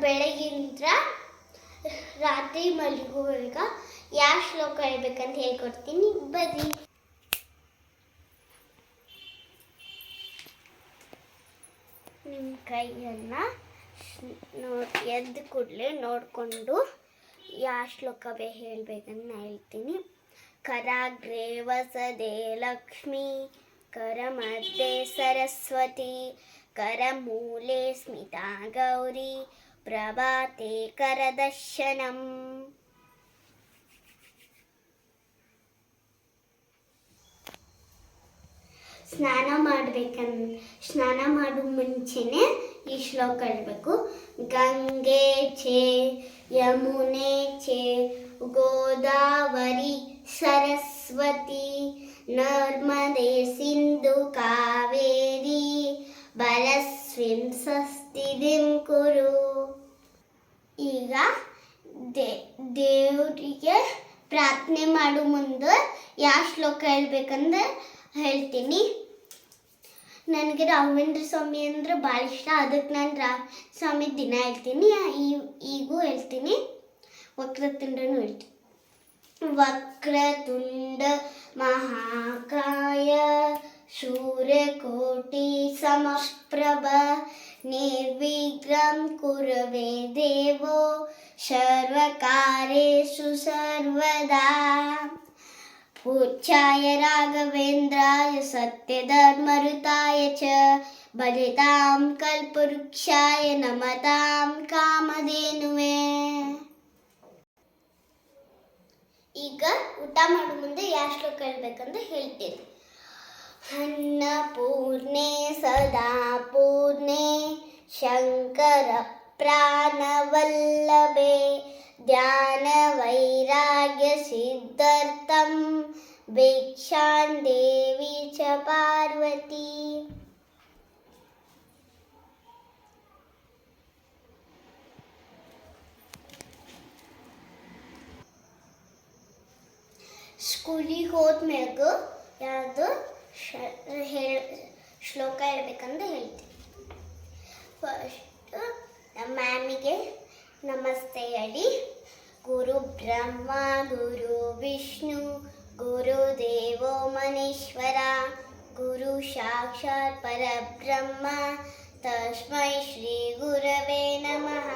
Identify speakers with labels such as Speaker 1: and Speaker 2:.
Speaker 1: ಬೆಳಗಿಂದ ರಾತ್ರಿ ಮಲಗುವಾಗ ಯಾವ ಶ್ಲೋಕ ಹೇಳ್ಬೇಕಂತ ಹೇಳ್ಕೊಡ್ತೀನಿ, ಬನ್ನಿ. ನಿಮ್ಮ ಕೈಯನ್ನು ಎದ್ದ ಕೂಡಲೇ ನೋಡಿಕೊಂಡು ಯಾವ ಶ್ಲೋಕವೇ ಹೇಳಬೇಕಂತ ಹೇಳ್ತೀನಿ. ಕರಾಗ್ರೆ ವಸದೆ ಲಕ್ಷ್ಮೀ, ಕರಮಧ್ಯೆ ಸರಸ್ವತಿ, ಕರಮೂಲೆ ಸ್ಮಿತಾ ಗೌರಿ, ಪ್ರಭಾತೆ ಕರದರ್ಶನಂ. ಸ್ನಾನ ಮಾಡೋ ಮುಂಚೆನೆ ಈ ಶ್ಲೋಕ ಹೇಳಬೇಕು. ಗಂಗೆ ಚೇ ಯಮುನೆ ಚೇ ಗೋದಾವರಿ ಸರಸ್ವತಿ, ನರ್ಮದೆ ಸಿಂಧು ಕಾವೇರಿ, ಬಲಸ್ವಿನ್ ಸಸ್ತಿದಿಂ ಕುರು. ಈಗ ದೇವರಿಗೆ ಪ್ರಾರ್ಥನೆ ಮಾಡೋ ಮುಂದೆ ಯಾವ ಶ್ಲೋಕ ಹೇಳ್ಬೇಕಂದ್ರೆ ಹೇಳ್ತೀನಿ. ನನಗೆ ರಾಘವೇಂದ್ರ ಸ್ವಾಮಿ ಅಂದ್ರೆ ಭಾಳ ಇಷ್ಟ, ಅದಕ್ಕೆ ನಾನು ಸ್ವಾಮಿ ದಿನ ಹೇಳ್ತೀನಿ. ಈಗೂ ಹೇಳ್ತೀನಿ. ವಕ್ರತುಂಡನೂ ಹೇಳ್ತೀನಿ. ವಕ್ರತುಂಡ ಮಹಾಕಾಯ ಸೂರ್ಯಕೋಟಿ ಸಮಪ್ರಭ, ನಿರ್ವಿಘ್ನಂ ಕುರುಮೇ ದೇವೋ ಸರ್ವಕಾರ್ಯೇಷು ಸರ್ವದಾ. ಪೂಜ್ಯಾಯ ರಾಘವೇಂದ್ರಾಯ ಸತ್ಯಧರ್ಮಋತಾಯ ಚ, ಭಜತಾಂ ಕಲ್ಪವೃಕ್ಷಾಯ ನಮತಾಂ ಕಾಮಧೇನುವೇ. ಈಗ ಊಟ ಮಾಡೋ ಮುಂದೆ ಯಾವ ಶ್ಲೋಕ ಹೇಳ್ಬೇಕಂದ್ರೆ ಹೇಳ್ತೀನಿ. ಅನ್ನಪೂರ್ಣೆ ಸದಾ ಪೂರ್ಣೆ, ಶಂಕರ ಪ್ರಾಣವಲ್ಲಭೆ, ಧ್ಯಾನ ವೈರಾಗ್ಯ ಸಿದ್ಧಾರ್ಥಂ, ಭಿಕ್ಷಾಂ ದೇವಿ ಚ ಪಾರ್ವತಿ. ಸ್ಕೂಲಿಗೆ ಹೋದ್ಮ್ಯಾಗ ಯಾವುದು ಶ್ಲೋಕ ಹೇಳ್ಬೇಕಂದ್ರೆ ಹೇಳ್ತೀನಿ. ಫಸ್ಟ್ ನಮ್ಮ ಮ್ಯಾಮಿಗೆ ನಮಸ್ತೆ ಹೇಳಿ. ಗುರು ಬ್ರಹ್ಮ ಗುರು ವಿಷ್ಣು ಗುರುದೇವೋ ಮಹೇಶ್ವರ, ಗುರು ಸಾಕ್ಷಾತ್ ಪರಬ್ರಹ್ಮ, ತಸ್ಮೈ ಶ್ರೀ ಗುರವೇ ನಮಃ.